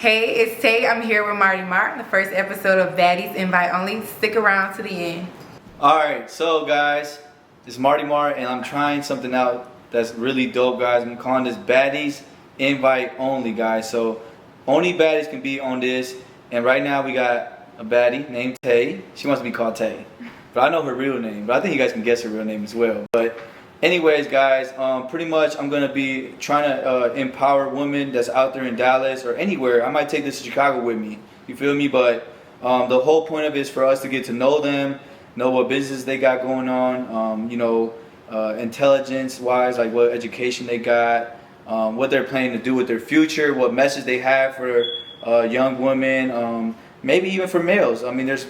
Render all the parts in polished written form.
Hey, it's Tay. I'm here with MARTYMAR, the first episode of Baddies Invite Only. Stick around to the end. Alright, so guys, it's MARTYMAR and I'm trying something out that's really dope, guys. I'm calling this Baddies Invite Only, guys. So only baddies can be on this. And right now we got a baddie named Tay. She wants to be called Tay, but I know her real name. But I think you guys can guess her real name as well. But anyways, guys, pretty much I'm gonna be trying to empower women that's out there in Dallas or anywhere. I might take this to Chicago with me. You feel me? But the whole point of it is for us to get to know them, know what business they got going on. Intelligence-wise, like what education they got, what they're planning to do with their future, what message they have for young women, maybe even for males. I mean, there's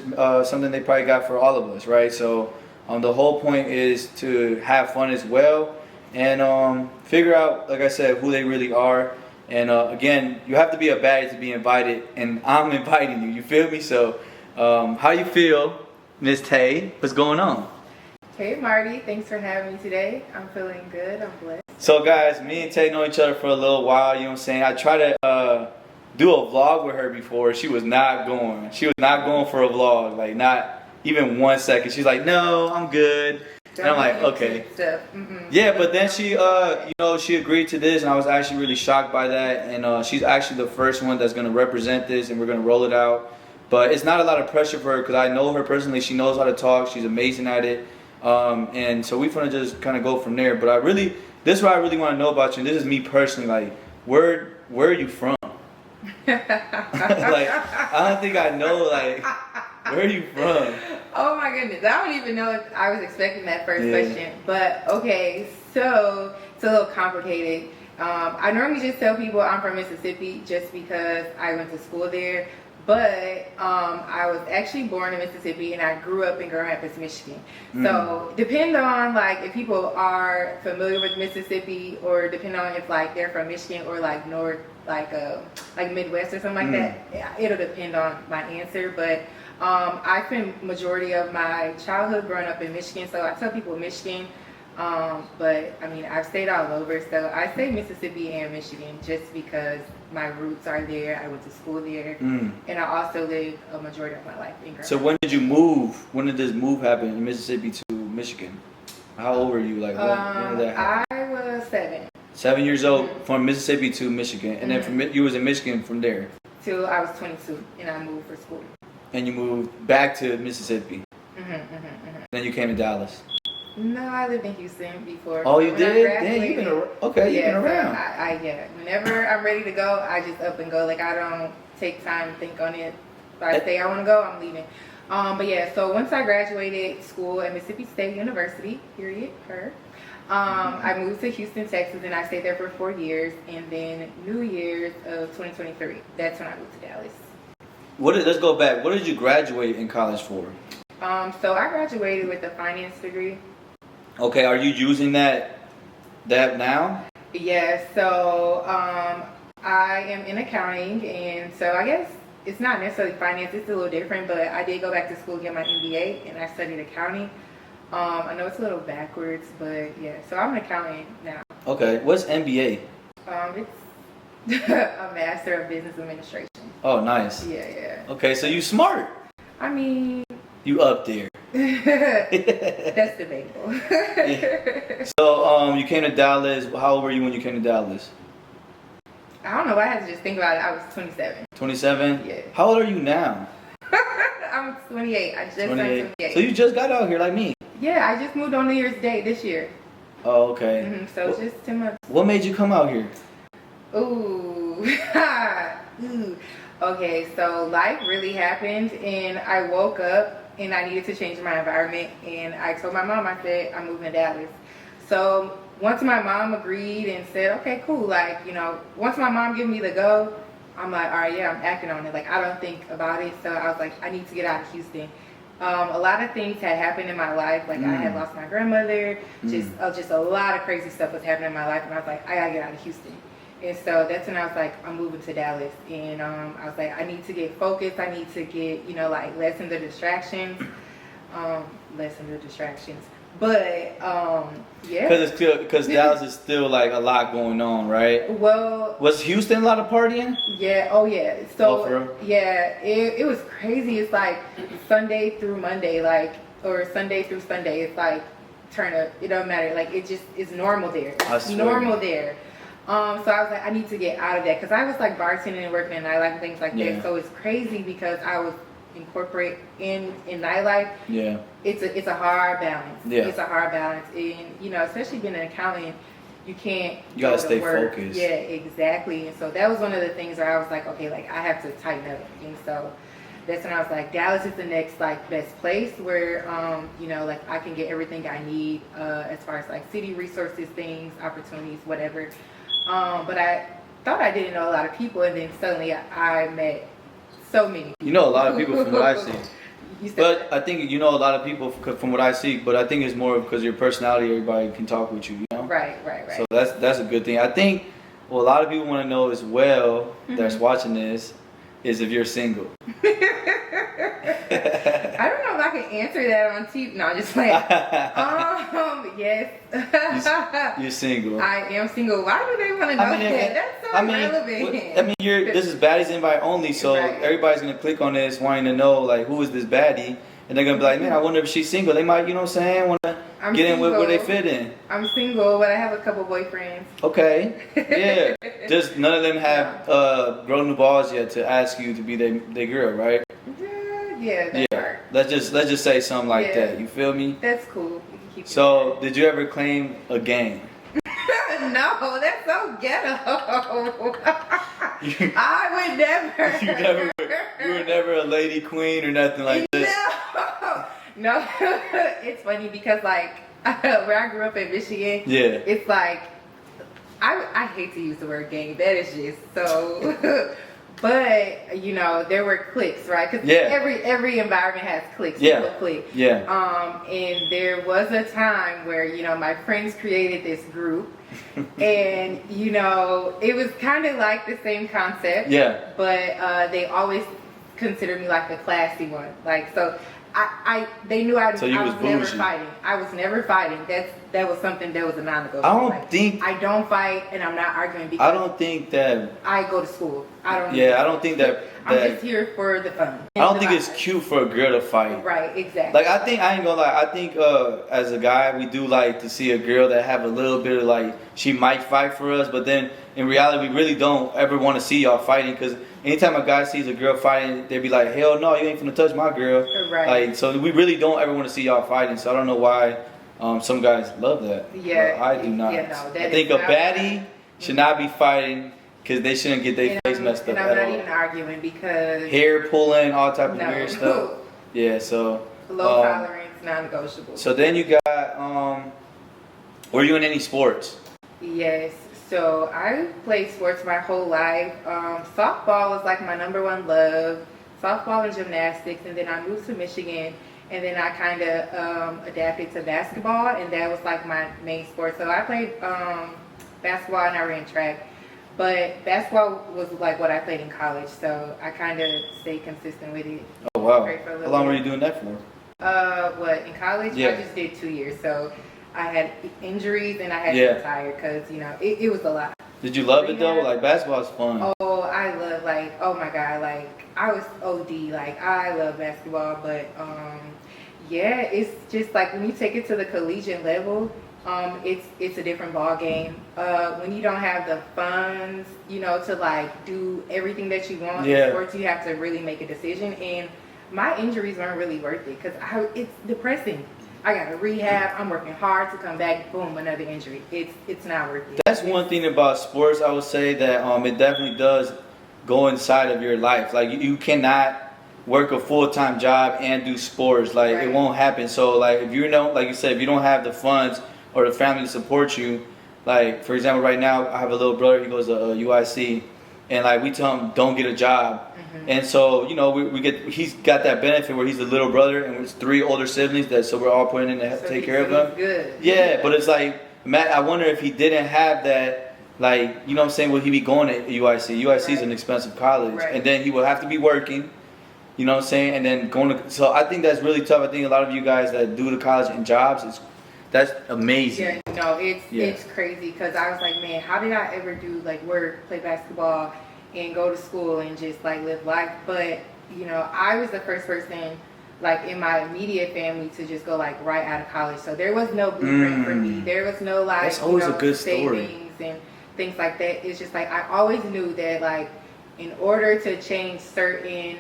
something they probably got for all of us, right? So. The whole point is to have fun as well and figure out, like I said, who they really are. And again, you have to be a baddie to be invited, and I'm inviting you. You feel me? So, how you feel, Miss Tay? What's going on? Hey, Marty. Thanks for having me today. I'm feeling good. I'm blessed. So, guys, me and Tay know each other for a little while. You know what I'm saying? I tried to do a vlog with her before. She was not going. She was not going for a vlog. Like, not even 1 second. She's like, no, I'm good. And I'm like, okay. Yeah, but then she, she agreed to this, and I was actually really shocked by that. And she's actually the first one that's gonna represent this, and we're gonna roll it out. But it's not a lot of pressure for her because I know her personally. She knows how to talk. She's amazing at it. And so we're gonna just kind of go from there. But this is what I really want to know about you. And this is me personally. Like, where are you from? Like, I don't think I know. Like. Where are you from? Oh my goodness, I don't even know if I was expecting that first question. But okay, so it's a little complicated. I normally just tell people I'm from Mississippi just because I went to school there. But I was actually born in Mississippi and I grew up in Grand Rapids, Michigan. So depend on like if people are familiar with Mississippi, or depend on if like they're from Michigan or like North, like Midwest or something like that. It'll depend on my answer. But I spent majority of my childhood growing up in Michigan, so I tell people Michigan. But I mean, I've stayed all over, so I say Mississippi and Michigan just because my roots are there. I went to school there, and I also lived a majority of my life in Grand Rapids. So when did you move? When did this move happen in Mississippi to Michigan? How old were you? Like when did that happen? I was 7. 7 years old from Mississippi to Michigan, and then you was in Michigan from there. Till I was 22, and I moved for school. And you moved back to Mississippi. Then you came to Dallas. No, I lived in Houston before. Oh, you did? Damn, you've been around. You've been around. Yeah. Whenever I'm ready to go, I just up and go. Like, I don't take time to think on it. If I say I want to go, I'm leaving. But yeah, so once I graduated school at Mississippi State University, I moved to Houston, Texas, and I stayed there for 4 years. And then New Year's of 2023, that's when I moved to Dallas. Let's go back. What did you graduate in college for? So I graduated with a finance degree. Okay, are you using that now? Yeah, so I am in accounting, and so I guess it's not necessarily finance, it's a little different, but I did go back to school to get my MBA, and I studied accounting. I know it's a little backwards, but yeah, so I'm an accountant now. Okay, what's MBA? It's a Master of Business Administration. Oh, nice. Yeah. Okay, so you smart. I mean... You up there. That's debatable. Yeah. So, you came to Dallas. How old were you when you came to Dallas? I don't know. I had to just think about it. I was 27. 27? Yeah. How old are you now? I'm 28. I just turned 28. So you just got out here like me? Yeah, I just moved on New Year's Day this year. Oh, okay. So just 10 months. What made you come out here? Ooh. Okay, so life really happened, and I woke up and I needed to change my environment, and I told my mom, I said, I'm moving to Dallas. So once my mom agreed and said, okay, cool, like, once my mom gave me the go, I'm like, all right, yeah, I'm acting on it. Like, I don't think about it. So I was like, I need to get out of Houston. A lot of things had happened in my life. Like, I had lost my grandmother. Just a lot of crazy stuff was happening in my life. And I was like, I gotta get out of Houston. And so that's when I was like, I'm moving to Dallas. And I was like, I need to get focused. I need to get, lessen the distractions. But yeah. Because Dallas is still like a lot going on, right? Well, was Houston a lot of partying? Yeah. Oh yeah. So for real? yeah, it was crazy. It's like Sunday through Monday, like, or Sunday through Sunday. It's like turn up. It don't matter. Like it just is normal there. It's normal there. So I was like, I need to get out of that because I was like bartending and working in nightlife and things like that. So it's crazy because I was incorporate in nightlife. Yeah. It's a hard balance. Yeah. It's a hard balance, and you know, especially being an accountant, you can't. You gotta go to stay work. focused. Yeah, exactly. And so that was one of the things where I was like, okay, like I have to tighten up. And so that's when I was like, Dallas is the next like best place where you know, like I can get everything I need as far as like city resources, things, opportunities, whatever. But I thought I didn't know a lot of people, and then suddenly I met so many. You know a lot of people from what I see. But that. I think you know a lot of people from what I see. But I think it's more because your personality. Everybody can talk with you. You know. Right. So that's a good thing. I think what a lot of people want to know as well that's watching this is if you're single. I don't know if I can answer that on TV. No, just like, yes. You're single. I am single. Why do they want to know that? That's so irrelevant. I mean, this is baddies invite only, so everybody's gonna click on this wanting to know like who is this baddie, and they're gonna be like, man, I wonder if she's single. They might, you know what I'm saying, want to get in with where they fit in. I'm single, but I have a couple boyfriends. Okay, yeah. Just none of them have grown new balls yet to ask you to be their girl, right? Yeah, that's right. Let's just say something like that. You feel me? That's cool. Keep so, did you ever claim a gang? No, that's so ghetto. I would never. You were never a lady queen or nothing like that. No. It's funny because like where I grew up in Michigan, it's like I hate to use the word gang. That is just so. But you know, there were cliques, right? Because every environment has cliques. People clique. And there was a time where you know my friends created this group, and you know it was kind of like the same concept. But they always considered me like the classy one. Like so, they knew I was never fighting. I was never fighting. That was something that was a non-negotiable. I don't fight, and I'm not arguing because I don't think that I go to school. I don't think that I'm just here for the fun. I don't think it's cute for a girl to fight. Right, exactly. Like I ain't gonna lie. I think as a guy, we do like to see a girl that have a little bit of like she might fight for us, but then in reality, we really don't ever want to see y'all fighting because anytime a guy sees a girl fighting, they be like, hell no, you ain't finna touch my girl. Right. Like so, we really don't ever want to see y'all fighting. So I don't know why some guys love that. Yeah, I do not. Yeah, no, I think a baddie should not be fighting. Because they shouldn't get their face messed up and I'm not even arguing because hair pulling, all type of weird stuff. Yeah, so low tolerance, non-negotiable. So then you got were you in any sports? Yes. So I played sports my whole life. Softball was like my number one love. Softball and gymnastics, and then I moved to Michigan, and then I kind of adapted to basketball, and that was like my main sport. So I played basketball and I ran track. But basketball was like what I played in college, so I kind of stayed consistent with it. Oh wow! How long were you doing that for? What in college? Yeah. I just did 2 years, so I had injuries and I had to retire because you know it was a lot. Did you love it though? Like basketball is fun. Oh, I love oh my god, like I was OD, like I love basketball, but yeah, it's just like when you take it to the collegiate level. It's a different ball game. When you don't have the funds, you know, to like do everything that you want in sports, you have to really make a decision. And my injuries weren't really worth it because it's depressing. I got to rehab. I'm working hard to come back. Boom, another injury. It's not worth it. That's one thing about sports. I would say that it definitely does go inside of your life. Like you cannot work a full-time job and do sports. Like it won't happen. So like if you know, like you said, if you don't have the funds or the family to support you, like for example, right now I have a little brother. He goes to UIC, and like we tell him don't get a job, and so you know he's got that benefit where he's the little brother, and there's 3 older siblings so we're all putting in to take care of him. Good. Yeah, but it's like Matt. I wonder if he didn't have that, like you know what I'm saying, would he be going to UIC? UIC is an expensive college, and then he would have to be working. You know what I'm saying, and then going to. So I think that's really tough. I think a lot of you guys that do the college and jobs, That's amazing. Yeah, no, it's crazy because I was like, man, how did I ever do like work, play basketball, and go to school and just like live life? But you know, I was the first person like in my immediate family to just go like right out of college. So there was no blueprint for me. There was no like that's always a good story. Savings and things like that. It's just like I always knew that like in order to change certain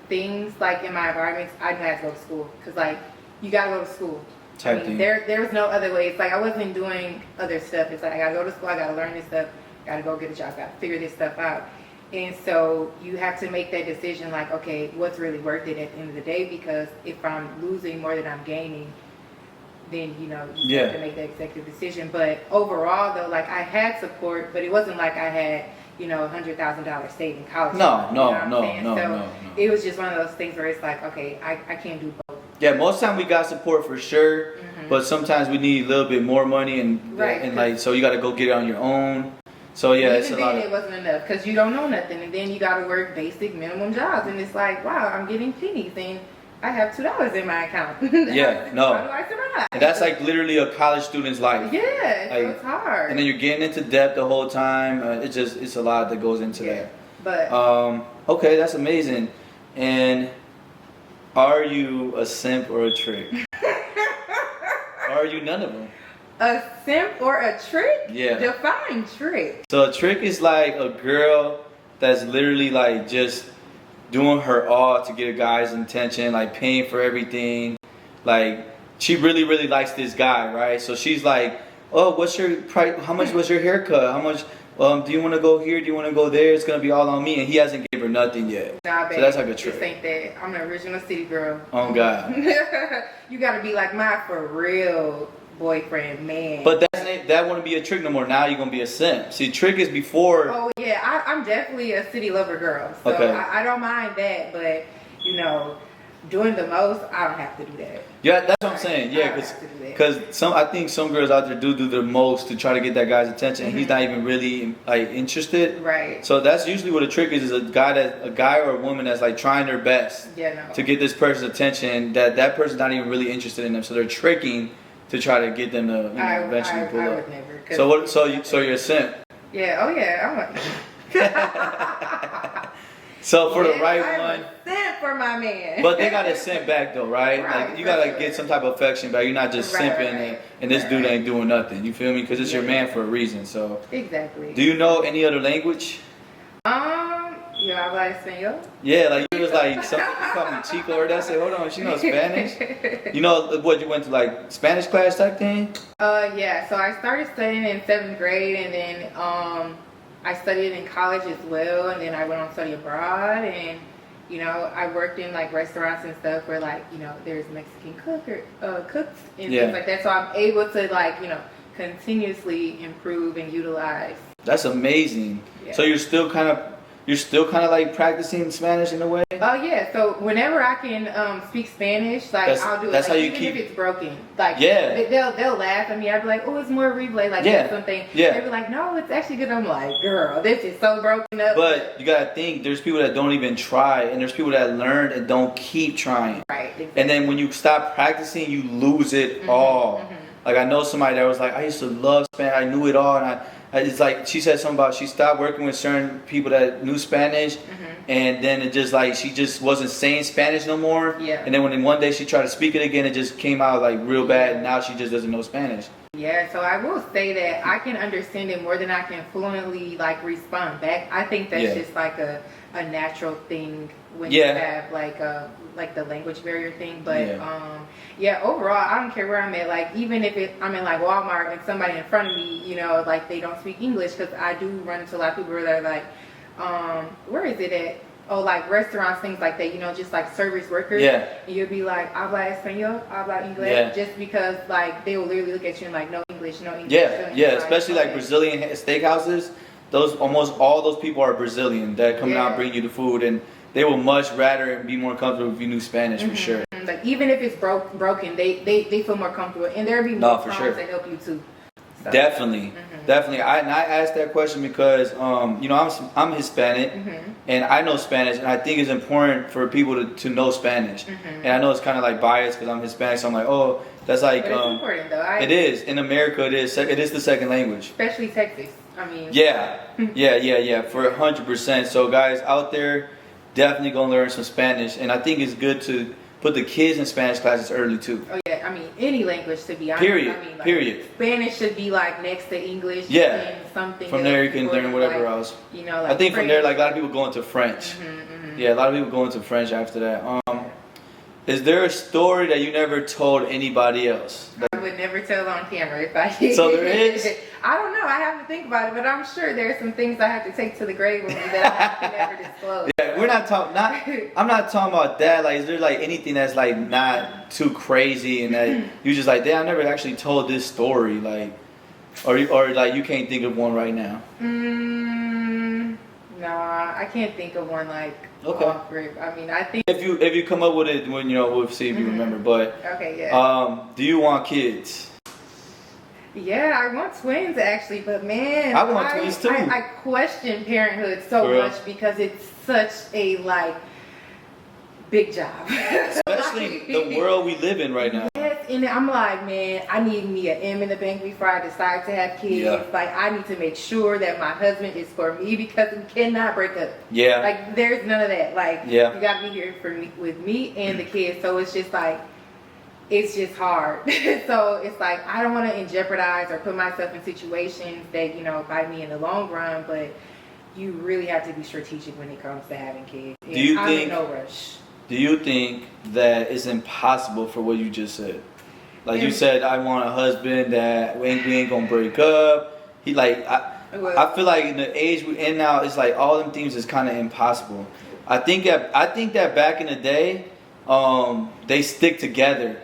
things like in my environments, I knew I had to go to school because like you gotta go to school. I mean, there was no other way. It's like I wasn't doing other stuff. It's like I gotta go to school, I gotta learn this stuff, gotta go get a job, gotta figure this stuff out. And so you have to make that decision like, okay, what's really worth it at the end of the day? Because if I'm losing more than I'm gaining, then you know you have to make that executive decision. But overall though, like I had support, but it wasn't like I had, you know, $100,000 saved in college. No. It was just one of those things where it's like, okay, I can't do both. Yeah, most time we got support for sure, but sometimes we need a little bit more money and like so you got to go get it on your own. So yeah, even it's a then lot. It wasn't enough because you don't know nothing, and then you got to work basic minimum jobs, and it's like, wow, I'm getting pennies, and I have $2 in my account. Yeah, no. How do I survive? And that's like literally a college student's life. Yeah, like, so it's hard. And then you're getting into debt the whole time. It's a lot that goes into that. But okay, that's amazing. And are you a simp or a trick? Or are you none of them? A simp or a trick? Yeah. Define trick. So a trick is like a girl that's literally like just doing her all to get a guy's attention, like paying for everything. Like she really, really likes this guy, right? So she's like, oh, what's your price? How much was your haircut? How much? Do you want to go here? Do you want to go there? It's gonna be all on me, and he hasn't gave her nothing yet. Nah, babe, so that's like a trick. This ain't that. I'm an original city girl. Oh God. You gotta be like my for real boyfriend, man. But that wouldn't be a trick no more. Now you're gonna be a simp. See, trick is before. Oh yeah, I'm definitely a city lover girl. So okay. I don't mind that, but you know, doing the most, I don't have to do that. Yeah, that's what I'm saying. Yeah, because I think some girls out there do the most to try to get that guy's attention, and he's not even really like interested. Right. So that's usually what a trick is a guy or a woman that's like trying their best to get this person's attention. That person's not even really interested in them, so they're tricking to try to get them to eventually pull up. I would never. So you're a simp. Yeah. Oh yeah. So for the right one, a simp for my man. But they gotta simp back though, right? Like you gotta get some type of affection back. You're not just simping and this dude ain't doing nothing. You feel me? Because it's your man for a reason. So exactly. Do you know any other language? Yo habla español? Yeah, like you was like something you called me Chico or that. Say, hold on, she knows Spanish. You know what? You went to like Spanish class type thing? Yeah. So I started studying in 7th grade, and then I studied in college as well, and then I went on study abroad, and you know I worked in like restaurants and stuff where like you know there's Mexican cooks and things like that. So I'm able to like you know continuously improve and utilize. That's amazing. Yeah. So you're still kind of like practicing Spanish in a way? Oh yeah, so whenever I can speak Spanish, like I'll do it. That's like, how you even keep. If it's broken, like yeah, they'll laugh at me. I'd be like, oh, it's more replay, like something. Yeah. They'd be like, no, it's actually good. I'm like, girl, this is so broken up. But you gotta think, there's people that don't even try, and there's people that learn and don't keep trying. Right. Exactly. And then when you stop practicing, you lose it all. Like I know somebody that was like, I used to love Spanish. I knew it all, and it's like she said something about she stopped working with certain people that knew Spanish, and then it just like she just wasn't saying Spanish no more. Yeah. And then when one day she tried to speak it again, it just came out like real bad, and now she just doesn't know Spanish. Yeah, so I will say that I can understand it more than I can fluently like respond back. I think that's just like a natural thing when you have like the language barrier thing. But overall I don't care where I'm at. Like even if I'm in like Walmart and somebody in front of me, you know, like they don't speak English, because I do run into a lot of people that are like, where is it at? Oh, like restaurants, things like that, you know, just like service workers. Yeah. And you'll be like, habla español, habla inglés. Yeah. Just because like they will literally look at you and like, no English, no English. Yeah, especially like Brazilian steakhouses. Almost all those people are Brazilian that come out and bring you the food, and they will much rather be more comfortable if you knew Spanish for sure. Like even if it's broken, they feel more comfortable, and there'll be more problems that help you too. So. Definitely. Definitely. I asked that question because, you know, I'm Hispanic and I know Spanish, and I think it's important for people to know Spanish. And I know it's kind of like biased because I'm Hispanic, so I'm like, oh, that's like. But it's important though. It is. In America, it is. It is the second language. Especially Texas. I mean. Yeah. For 100%. So guys out there, definitely gonna learn some Spanish, and I think it's good to put the kids in Spanish classes early too. Oh yeah, I mean any language to be honest. Period. I mean, like, Period. Spanish should be like next to English. Yeah. And something From there you can learn whatever like, else. You know, like I think French. from there, like a lot of people go into French. Yeah, a lot of people go into French after that. Is there a story that you never told anybody else? I would never tell on camera if I did. So there is? I don't know. I have to think about it, but I'm sure there's some things I have to take to the grave with me that I have to never disclose. Yeah, we're not talking. I'm not talking about that. Like, is there like anything that's like not too crazy and that you just like, damn, I never actually told this story, like, or like you can't think of one right now? Nah, I can't think of one like off rip. I mean, I think if you come up with it, when you know, we'll see if you remember. But okay, yeah. Do you want kids? Yeah, I want twins actually, but man, I want twins too. I question parenthood so much because it's such a like big job, especially the world we live in right now. Yes, and I'm like, man, I need me an M in the bank before I decide to have kids. Yeah. Like, I need to make sure that my husband is for me because we cannot break up. Yeah. Like, there's none of that. Like, yeah. You gotta be here for me, with me and the kids. So it's just like, it's just hard. So it's like, I don't want to jeopardize or put myself in situations that, you know, bite me in the long run, but you really have to be strategic when it comes to having kids. Do you I'm think, in no rush. Do you think that it's impossible for what you just said? Like you said, I want a husband that we ain't gonna break up. He like, I feel like in the age we're in now, it's like all them things is kind of impossible. I think that back in the day, they stick together.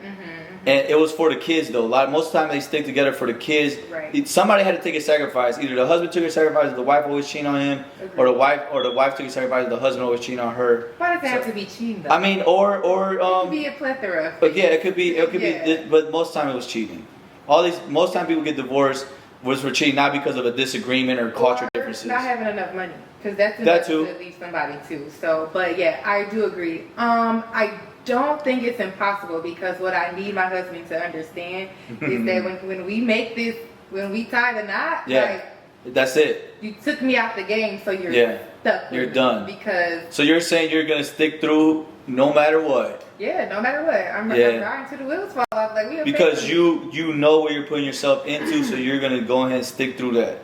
And it was for the kids though. Most of the time they stick together for the kids. Right. Somebody had to take a sacrifice. Either the husband took a sacrifice, or the wife always cheating on him, or the wife took a sacrifice, the husband always cheating on her. Why does it have to be cheating though? I mean, or it could be a plethora. But yeah, it could be, but most of the time it was cheating. Most of the time people get divorced was for cheating, not because of a disagreement or culture differences. Not having enough money, because that's enough to leave somebody too. So, but yeah, I do agree. I don't think it's impossible, because what I need my husband to understand is that when we make this, when we tie the knot, like, that's it. You took me out the game, so you're stuck. You're done. Because so you're saying you're gonna stick through no matter what. Yeah, no matter what. I'm riding till the wheels fall off. Like because you know what you're putting yourself into, so you're gonna go ahead and stick through that.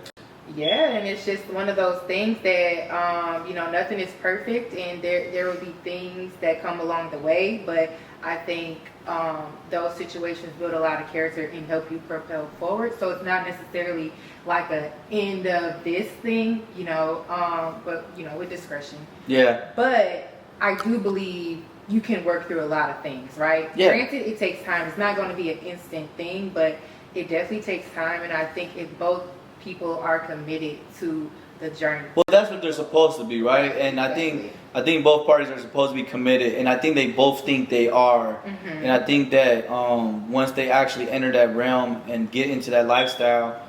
Yeah, and it's just one of those things that you know, nothing is perfect, and there will be things that come along the way, but I think those situations build a lot of character and help you propel forward. So it's not necessarily like an end of this thing, you know, but you know, with discretion. Yeah. But I do believe you can work through a lot of things, right? Yeah. Granted, it takes time. It's not going to be an instant thing, but it definitely takes time, and I think if both people are committed to the journey. Well, that's what they're supposed to be, right? And I think both parties are supposed to be committed, and I think they both think they are. And I think that once they actually enter that realm and get into that lifestyle,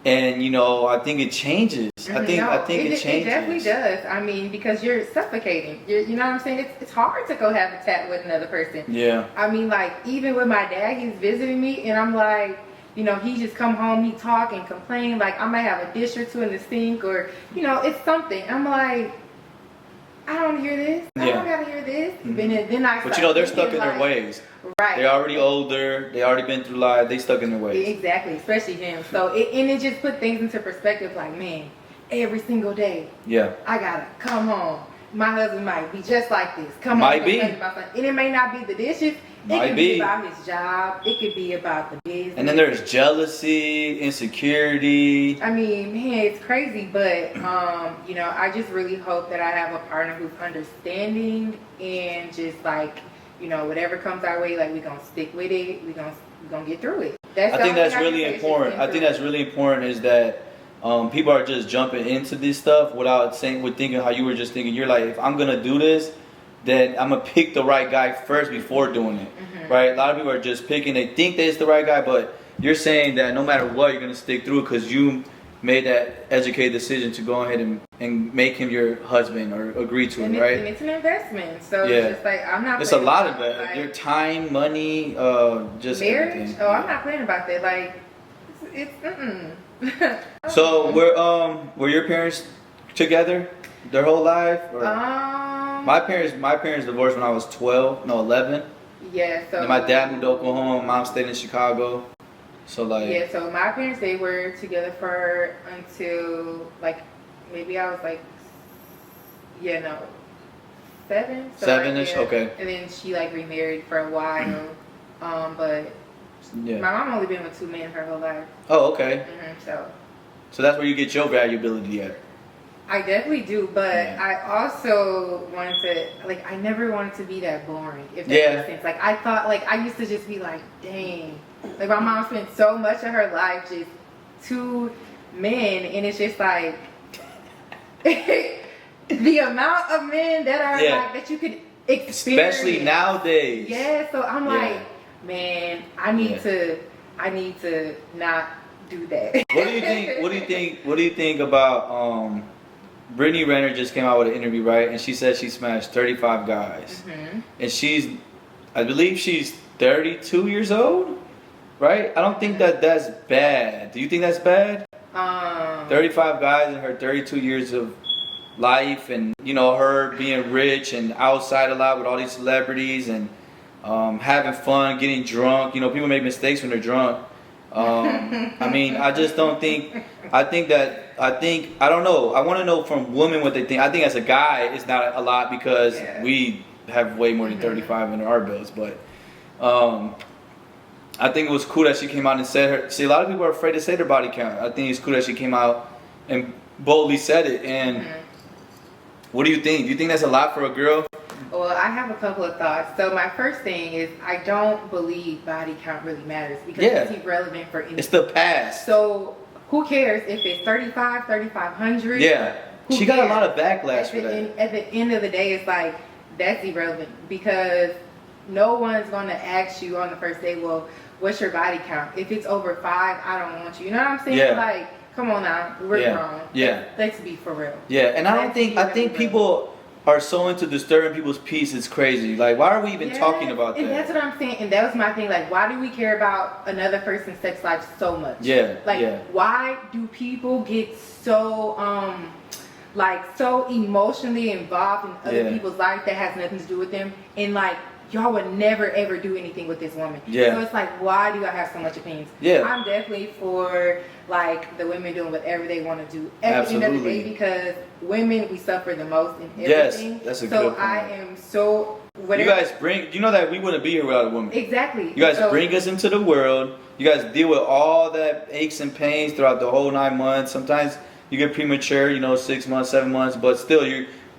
and you know, I think it changes. I think it changes. It definitely does. I mean, because you're suffocating. You know what I'm saying? It's hard to go have a chat with another person. Yeah. I mean, like, even with my dad, he's visiting me, and I'm like, you know, he just come home, he talk and complain, like I might have a dish or two in the sink, or, you know, it's something. I'm like, I don't hear this. I don't gotta hear this. But you know, they're stuck in their ways. Right. They're already older. They already been through life. They stuck in their ways. Exactly, especially him. So it just put things into perspective. Like, man, every single day, I gotta come home. My husband might be just like this. Come on, and it may not be the dishes. It could be about his job. It could be about the business. And then there's jealousy, insecurity. I mean, man, it's crazy. But, you know, I just really hope that I have a partner who's understanding and just like, you know, whatever comes our way, like, we're going to stick with it. We're going to get through it. I think that's really important. I think that's really important is that people are just jumping into this stuff without thinking how you were just thinking. You're like, if I'm going to do this, then I'm going to pick the right guy first before doing it, right? A lot of people are just picking, they think that it's the right guy, but you're saying that no matter what, you're gonna stick through it because you made that educated decision to go ahead and make him your husband or agree to it, right? And it's an investment, so Yeah. it's just like I'm not. It's a lot of about, that. like, Your time, money, just marriage. everything. Oh, I'm not playing about that. Like it's So were your parents together their whole life? Or? My parents divorced when I was 11. Yeah, so And my dad moved to Oklahoma, mom stayed in Chicago. So like yeah, so my parents, they were together for until like maybe I was like 7. So Seven-ish, like, okay. And then she like remarried for a while. But yeah. my mom only been with 2 men her whole life. Oh, okay. So that's where you get your valuability at. I definitely do, but Yeah. I also wanted to, like, I never wanted to be that boring, if that Yeah. makes sense. Like, I thought, like, I used to just be like, dang. Like, my mom spent so much of her life just 2 men, and it's just like, the amount of men that are, Yeah. like, that you could experience. Especially nowadays. Yeah, so I'm Yeah. like, man, I need to not do that. What do you think about Brittany Renner just came out with an interview, right? And she said she smashed 35 guys. Mm-hmm. And I believe she's 32 years old, right? I don't think that's bad. Do you think that's bad? 35 guys in her 32 years of life, and you know, her being rich and outside a lot with all these celebrities and having fun, getting drunk. You know, people make mistakes when they're drunk. I mean, I just don't think. I don't know. I want to know from women what they think. I think as a guy, it's not a lot because we have way more than 35 under our belts. But I think it was cool that she came out and said her. See, a lot of people are afraid to say their body count. I think it's cool that she came out and boldly said it. And what do you think? Do you think that's a lot for a girl? Well, I have a couple of thoughts. So my first thing is I don't believe body count really matters because it's irrelevant for anything. It's the past. So who cares if it's 35, 3,500? Yeah. She got a lot of backlash for that. At the end of the day, it's like, that's irrelevant because no one's going to ask you on the first day, well, what's your body count? If it's over 5, I don't want you. You know what I'm saying? Yeah. Like, come on now. We're grown. Yeah. Let's be for real. Yeah, and I think people are so into disturbing people's peace, it's crazy. Like, why are we even talking about that? And that's what I'm saying. And that was my thing. Like, why do we care about another person's sex life so much? Yeah. Like, why do people get so, so emotionally involved in other people's life that has nothing to do with them? And, like, y'all would never, ever do anything with this woman. Yeah. So it's like, why do y'all have so much opinions? Yeah. I'm definitely for, like, the women doing whatever they want to do at the end of the day because women, we suffer the most in everything. Yes, that's a good point. So I am so... Whatever. You guys you know that we wouldn't be here without a woman. Exactly. You guys bring us into the world. You guys deal with all that aches and pains throughout the whole 9 months. Sometimes you get premature, 6 months, 7 months, but still,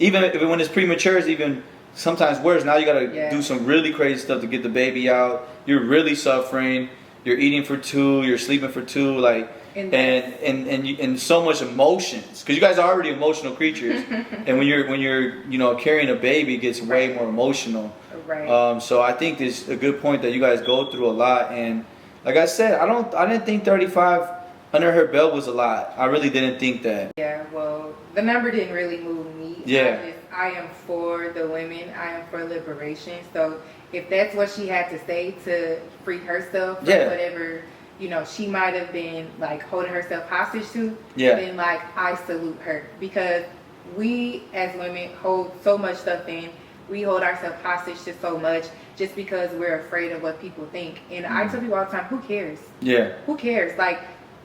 even when it's premature, it's even sometimes worse. Now you gotta do some really crazy stuff to get the baby out. You're really suffering. You're eating for 2. You're sleeping for 2. Like, and so much emotions because you guys are already emotional creatures. And when you're carrying a baby, it gets way more emotional. Right. So I think it's a good point that you guys go through a lot. And like I said, I didn't think 35 under her belt was a lot. I really didn't think that. Yeah, well, the number didn't really move me. Yeah. I am for the women. I am for liberation. So if that's what she had to say to free herself from whatever, she might have been like holding herself hostage to, then like I salute her because we as women hold so much stuff in. We hold ourselves hostage to so much just because we're afraid of what people think. And I tell people all the time, who cares? Yeah. Who cares? Like,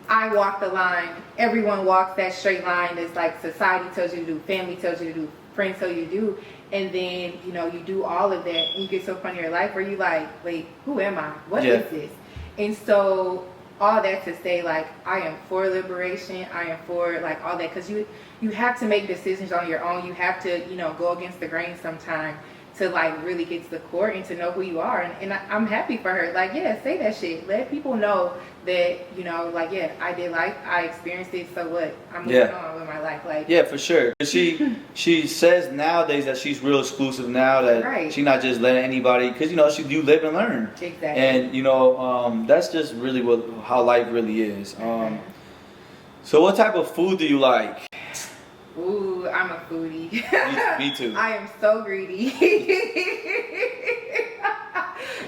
I walk the line. Everyone walks that straight line that's like society tells you to do, family tells you to do, friends tell you to do. And then, you do all of that and you get to a point in your life where you like, wait, who am I? What is this? And so all that to say, like, I am for liberation. I am for like all that because you have to make decisions on your own. You have to, go against the grain sometime to like really get to the core and to know who you are. And I'm happy for her. Like, say that shit. Let people know that, I did life. I experienced it. So what? I'm moving on with my my life. Like, yeah, for sure. She says nowadays that she's real exclusive now, that right. she's not just letting anybody, because you know you live and learn. Exactly. And you know that's just really how life really is. So what type of food do you like? Ooh, I'm a foodie. Me too. I am so greedy.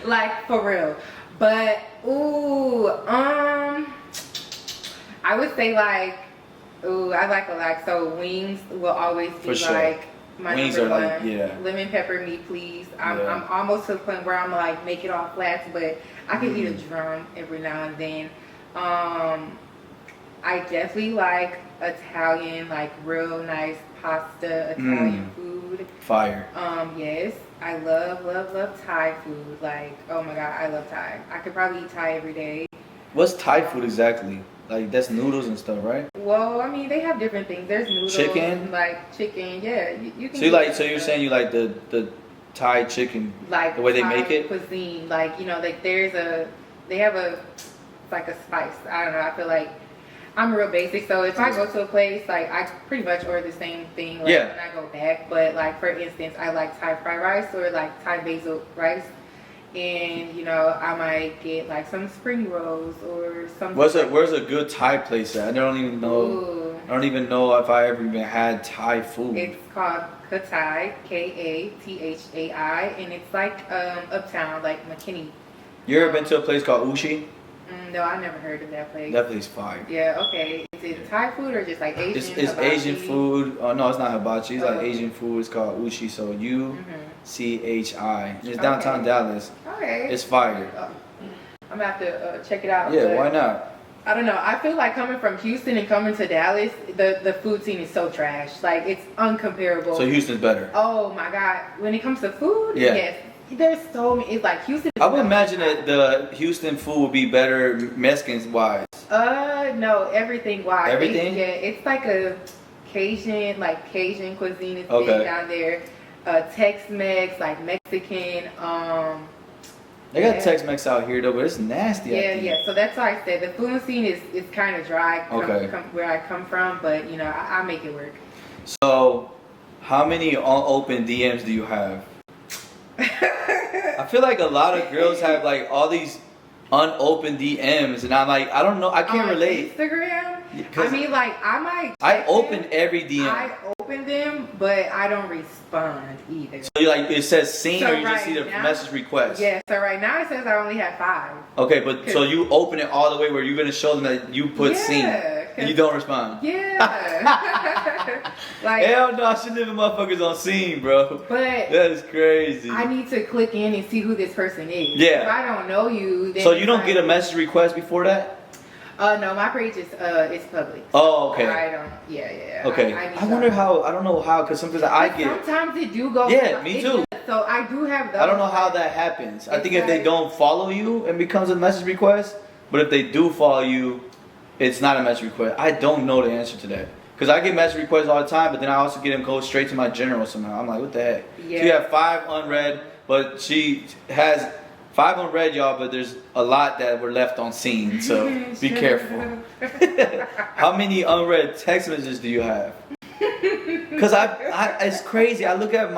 Like, for real. But, ooh, I would say like, ooh, I like a lot. So wings will always be like my wings number are one. like, yeah. Lemon pepper meat, please. I'm almost to the point where I'm like, make it all flats, but I can eat a drum every now and then. I definitely like Italian, like real nice pasta, Italian food. Fire. Yes, I love Thai food. Like, oh my god, I love Thai. I could probably eat Thai every day. What's Thai food exactly? Like, that's noodles and stuff, right? Well, I mean, they have different things. There's noodles, chicken, like chicken. Yeah, you can. So you like? So you're saying you like the Thai chicken, like the way Thai they make it? Cuisine, like, you know, like they have like a spice. I don't know. I feel like I'm real basic, so if I go to a place, like, I pretty much order the same thing like when I go back. But like, for instance, I like Thai fried rice or like Thai basil rice, and you know, I might get like some spring rolls or something. Where's a good Thai place at? I don't even know. Ooh. I don't even know if I ever even had Thai food. It's called Kathai, Kathai, and it's like uptown, like McKinney. You ever been to a place called Ushi? No, I never heard of that place. That place is fire. Yeah, okay. Is it Thai food or just like Asian? It's Asian food. Oh no, it's not hibachi. It's like Oh. Asian food. It's called Uchi. So UCHI. It's downtown Dallas. Okay. It's fire. I'm gonna have to check it out. Yeah, why not? I don't know. I feel like coming from Houston and coming to Dallas, the food scene is so trash. Like, it's uncomparable. So Houston's better. Oh my god. When it comes to food, Yeah. yes. There's so many. It's like Houston. I would imagine that the Houston food would be better Mexicans wise. No, everything wise. Everything? Yeah, it's like a Cajun cuisine is Okay. big down there. Tex-Mex, like Mexican. They got Tex-Mex out here though, but it's nasty. Yeah. So that's why I said the food scene is kind of dry. Where I come from, but you know, I make it work. So, how many unopened DMs do you have? I feel like a lot of girls have like all these unopened DMs, and I'm like, I don't know, I can't relate. Instagram? I mean, like, I open every DM. I open them, but I don't respond either. So you like, it says seen, So or you just see the message request? Yeah, so right now it says I only have 5. Okay, but so you open it all the way where you're gonna show them that you put seen, and you don't respond. Yeah. Like, hell no, I should live in motherfuckers on scene, bro. But that is crazy. I need to click in and see who this person is. Yeah. If I don't know you, then so you don't get a message request before that? No, my page is public. Oh, okay. I don't. Yeah. Okay. I wonder how. I don't know how, because sometimes I get. Sometimes it do go. Yeah, me too. So I do have those. I don't know how that happens. I think if they don't follow you, it becomes a message request. But if they do follow you, it's not a message request. I don't know the answer to that. Because I get message requests all the time, but then I also get them go straight to my general somehow. I'm like, what the heck? Yeah. She have 5 unread, but she has 5 unread, y'all, but there's a lot that were left on scene, so be careful. How many unread text messages do you have? Because it's crazy. I look at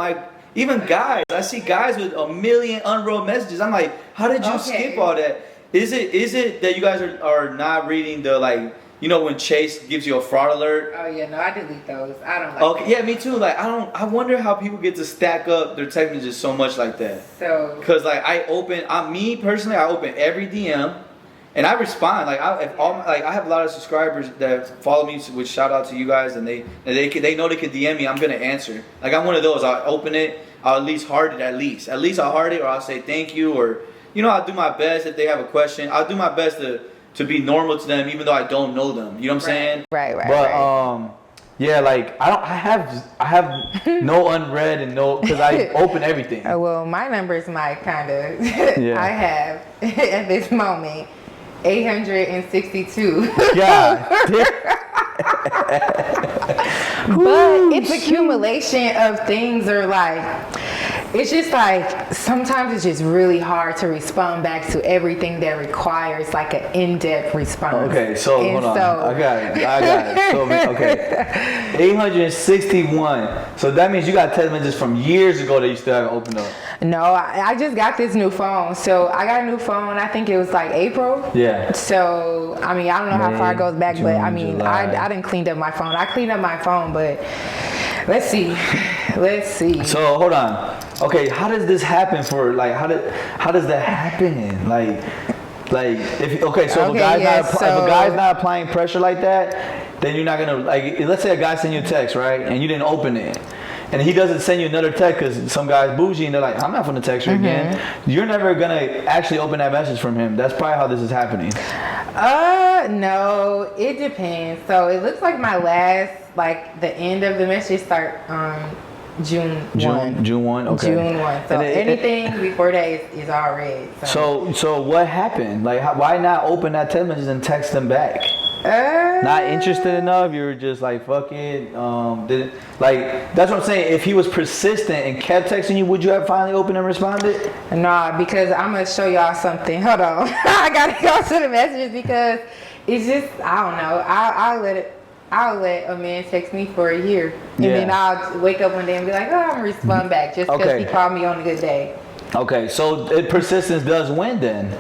even guys, I see guys with 1 million unread messages. I'm like, how did you skip all that? Is it that you guys are not reading the, like, you know, when Chase gives you a fraud alert? Oh yeah, no, I delete those. I don't like Okay, that. yeah, me too. Like, I wonder how people get to stack up their text messages so much like that. So, cause like me personally, I open every DM, and I respond. Like I have a lot of subscribers that follow me, which shout out to you guys, and they know they can DM me. I'm gonna answer. Like, I'm one of those. I'll open it. I'll at least heart it. At least I'll heart it, or I'll say thank you, or you know, I'll do my best if they have a question. I'll do my best to be normal to them, even though I don't know them. You know what I'm saying? Right. But yeah, like I have no unread and no, because I open everything. Well, my numbers might kind of. Yeah. I have at this moment 862. Yeah. But it's accumulation of things, or like It's just like sometimes it's just really hard to respond back to everything that requires like an in-depth response. Okay, so And hold on. so- I got it. So, okay. 861. So that means you got text messages from years ago that you still haven't opened up. No, I just got this new phone. So I got a new phone. I think it was like April. Yeah. So I mean, I don't know how far it goes back, but I June, mean, July. I didn't clean up my phone. I cleaned up my phone, but let's see. So hold on. Okay, how does this happen for like how does that happen? Like if okay, so if a guy's if a guy's not applying pressure like that, then you're not gonna like. Let's say a guy send you a text, right, and you didn't open it. And he doesn't send you another text because some guy's bougie and they're like, I'm not gonna text her again. You're never gonna actually open that message from him. That's probably how this is happening. No, it depends. So it looks like my last, like the end of the message start June 1. June 1, okay. June 1. So anything before that is all red. So what happened? Like, why not open that text message and text them back? Not interested enough? You were just like, fuck it. Didn't like. That's what I'm saying. If he was persistent and kept texting you, would you have finally opened and responded? Nah, because I'm gonna show y'all something. Hold on. I gotta go to the messages because it's just, I don't know. I'll let a man text me for a year, and then I'll wake up one day and be like, oh, I'm gonna respond back just because he called me on a good day. Okay, so persistence does win then.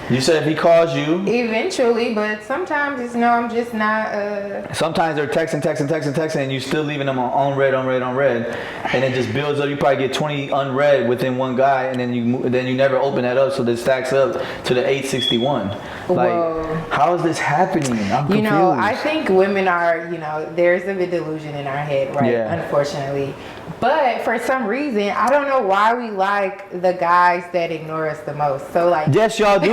You said if he calls you. Eventually, but sometimes it's no, I'm just not. Sometimes they're texting, and you still leaving them on unread, and it just builds up. You probably get 20 unread within one guy, and then you never open that up, so that stacks up to the 861. Like, Whoa. how is this happening? I'm confused. You know, I think women are, there's a bit delusion in our head, right? Yeah. Unfortunately. But for some reason, I don't know why we like the guys that ignore us the most. So like, yes, y'all do.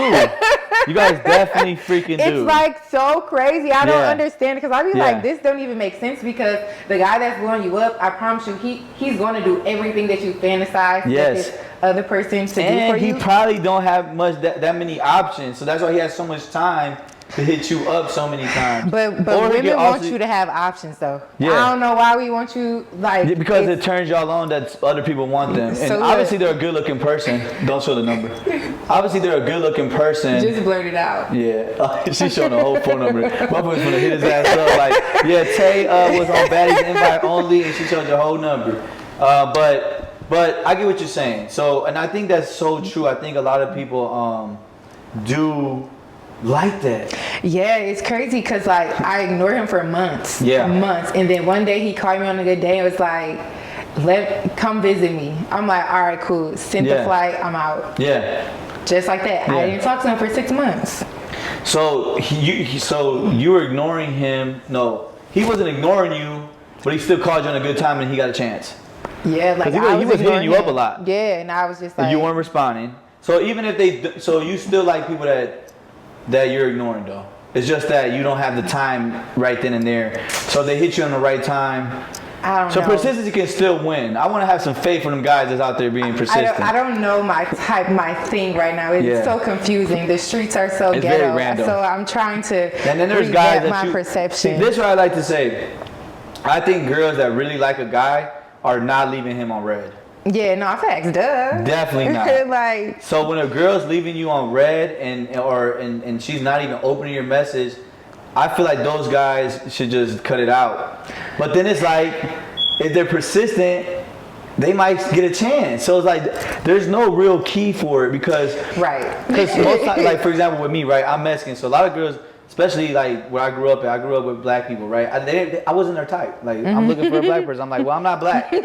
You guys definitely freaking do. it's like so crazy. I don't understand because I be like, this don't even make sense because the guy that's blowing you up, I promise you, he's going to do everything that you fantasize that this other person to do for you. And he probably don't have that many options, so that's why he has so much time to hit you up so many times. But women want you to have options though. Yeah. I don't know why we want you like. Because it turns y'all on that other people want them. And So obviously they're a good looking person. Don't show the number. Obviously they're a good looking person. Just blurt it out. Yeah. She's showing the whole phone number. My boy's gonna hit his ass up like, yeah, Tay was on Baddies invite only and she showed your whole number. But I get what you're saying. So, and I think that's so true. I think a lot of people do like that. Yeah, it's crazy because like I ignored him for months. Yeah. Months. And then one day he called me on a good day and was like, come visit me. I'm like, all right, cool. Send the flight, I'm out. Yeah. Just like that. I didn't talk to him for 6 months. So you were ignoring him. No, he wasn't ignoring you, but he still called you on a good time and he got a chance. Yeah, like he was hitting you up a lot. Yeah, and I was just like, you weren't responding. So even if so you still like people that you're ignoring though. It's just that you don't have the time right then and there. So they hit you on the right time. I don't know. Persistency can still win. I want to have some faith for them guys that's out there being persistent. I don't know my thing right now. It's so confusing. The streets are so ghetto. Very random. So I'm trying to and then there's guys that my perception. See, this is what I like to say. I think girls that really like a guy are not leaving him on red. Yeah, no, facts, duh. Definitely not. Like, so when a girl's leaving you on red and she's not even opening your message, I feel like those guys should just cut it out. But then it's like, if they're persistent, they might get a chance. So it's like, there's no real key for it because most times, like for example with me, right? I'm Mexican, so a lot of girls, especially like where I grew up with black people, right? I wasn't their type. Like I'm looking for a black person. I'm like, well, I'm not black. And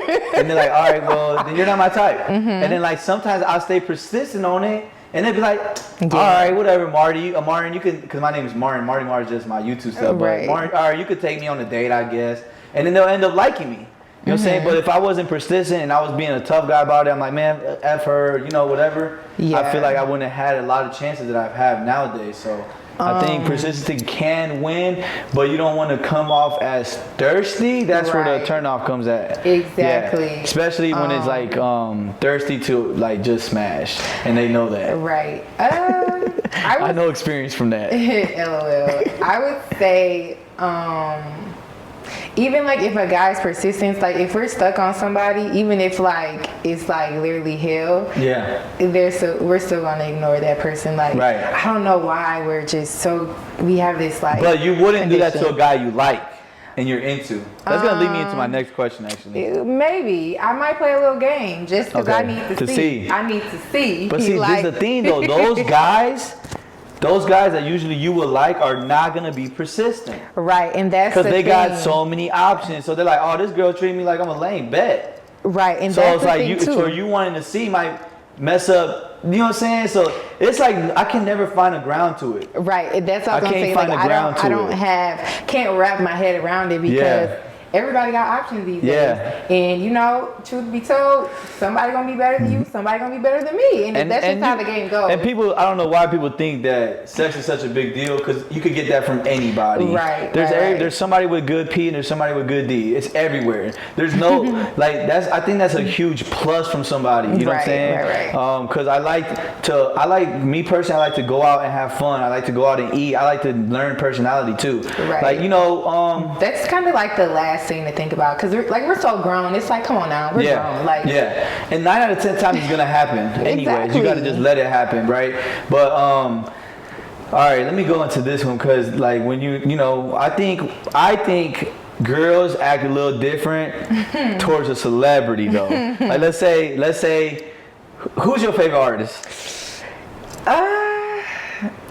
they're like, all right, well, then you're not my type. And then like sometimes I'll stay persistent on it. And they'd be like, all right, whatever, Marty, Martin, you can, because my name is Martin. MARTYMAR is just my YouTube stuff. But Martin, all right, you could take me on a date, I guess. And then they'll end up liking me. You know what I'm saying? But if I wasn't persistent and I was being a tough guy about it, I'm like, man, F her, whatever. Yeah. I feel like I wouldn't have had a lot of chances that I've had nowadays. So I think persistency can win, but you don't want to come off as thirsty. That's where the turnoff comes at. Exactly. Yeah. Especially when it's like thirsty to like just smash, and they know that. Right. I know experience from that. LOL. I would say Even like if a guy's persistence, like if we're stuck on somebody, even if like it's like literally hell, Yeah. we're still gonna ignore that person. Like, Right. I don't know why we have this like. But you wouldn't do that to a condition. guy you like and you're into. That's gonna lead me into my next question, actually. Maybe I might play a little game just because I Okay, need to see. I need to see. But see, like, this is the thing though. Those guys that usually you would like are not gonna be persistent. Right, and that's Because the they thing. got so many options. So they're like, oh, this girl treating me like I'm a lame bet. Right, and So that's it's the like thing you, too. so you wanting to see might mess up. You know what I'm saying? So it's like I can never find a ground to it. Right, and that's what I was I gonna can't say. find Like a ground to can't wrap my head around it because everybody got options these days. And you know, truth be told, somebody gonna be better than you, somebody gonna be better than me, and that's just how the game goes. And people, I don't know why people think that sex is such a big deal because you could get that from anybody. Right. There's somebody with good P and there's somebody with good D. It's everywhere. There's no like I think that's a huge plus from somebody. You know what I'm saying? Right. Because I like me personally. I like to go out and have fun. I like to go out and eat. I like to learn personality too. Right. Like that's kind of like the last thing to think about because we're so grown. It's like, come on now, we're grown. Like and 9 out of 10 times it's gonna happen. Anyways, Exactly. you gotta just let it happen, right? But all right, let me go into this one because like when I think girls act a little different towards a celebrity though. Like let's say, who's your favorite artist?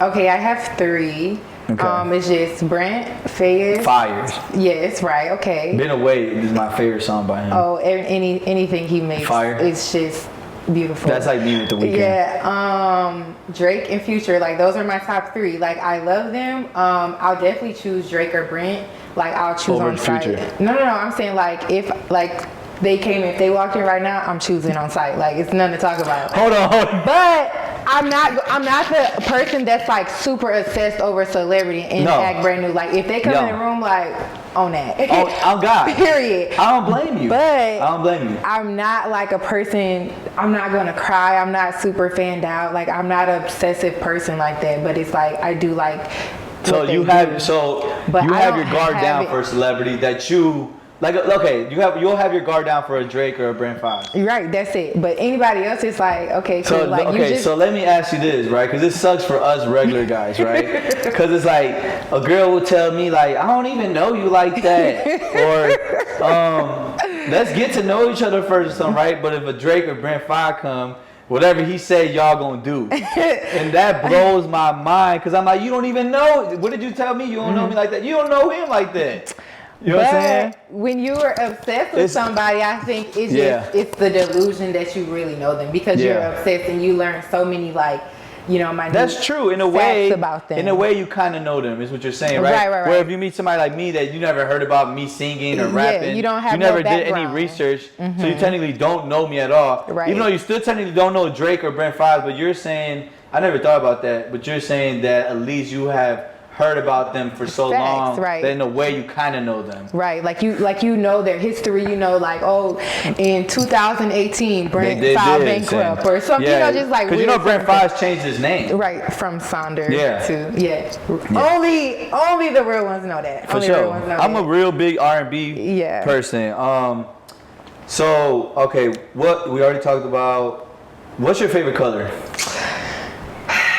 Okay, I have 3. Okay. It's just Brent Fayez. Fires. Yes, right. Okay. Been Away is my favorite song by him. Oh, anything he makes, Fire. It's just beautiful. That's like me with The Weeknd. Yeah. Drake and Future, like those are my top 3. Like I love them. I'll definitely choose Drake or Brent. Like I'll choose Over on site. Future. No. I'm saying like if if they walked in right now, I'm choosing on site. Like it's nothing to talk about. Hold on. But I'm not the person that's like super obsessed over celebrity and act brand new. Like if they come in the room, like on that. Oh God. Period. I don't blame you. But I don't blame you. I'm not like a person. I'm not gonna cry. I'm not super fanned out. Like I'm not an obsessive person like that. But it's like I do like. So you have your guard down for a celebrity that you. Like okay, you'll have your guard down for a Drake or a Brent Fayez. Right, that's it. But anybody else, it's like okay, cool. So let me ask you this, right? Because this sucks for us regular guys, right? Because it's like a girl will tell me like, I don't even know you like that, or let's get to know each other first or something, right? But if a Drake or Brent Fayez come, whatever he say, y'all gonna do, and that blows my mind because I'm like, you don't even know. What did you tell me? You don't know me like that. You don't know him like that. You know what I'm saying? When you are obsessed with somebody, I think it's the delusion that you really know them because you're obsessed and you learn so many minute that's true in a way. About them. In a way, you kind of know them. Is what you're saying, right? Right. Where if you meet somebody like me that you never heard about me singing or rapping, you don't have you never no did any background. research, so you technically don't know me at all. Right. Even though you still technically don't know Drake or Brent Fayez, but you're saying I never thought about that. But you're saying that at least you have heard about them for so long that in a way you kind of know them. Right, like you know their history. You know, like in 2018, Brent filed bankrupt or something. Yeah. Just like because Brent Fayez changed his name. Right, from Saunders to Only the real ones know that. For only sure. The real ones know I'm that. a real big R&B person. So okay, what we already talked about. What's your favorite color?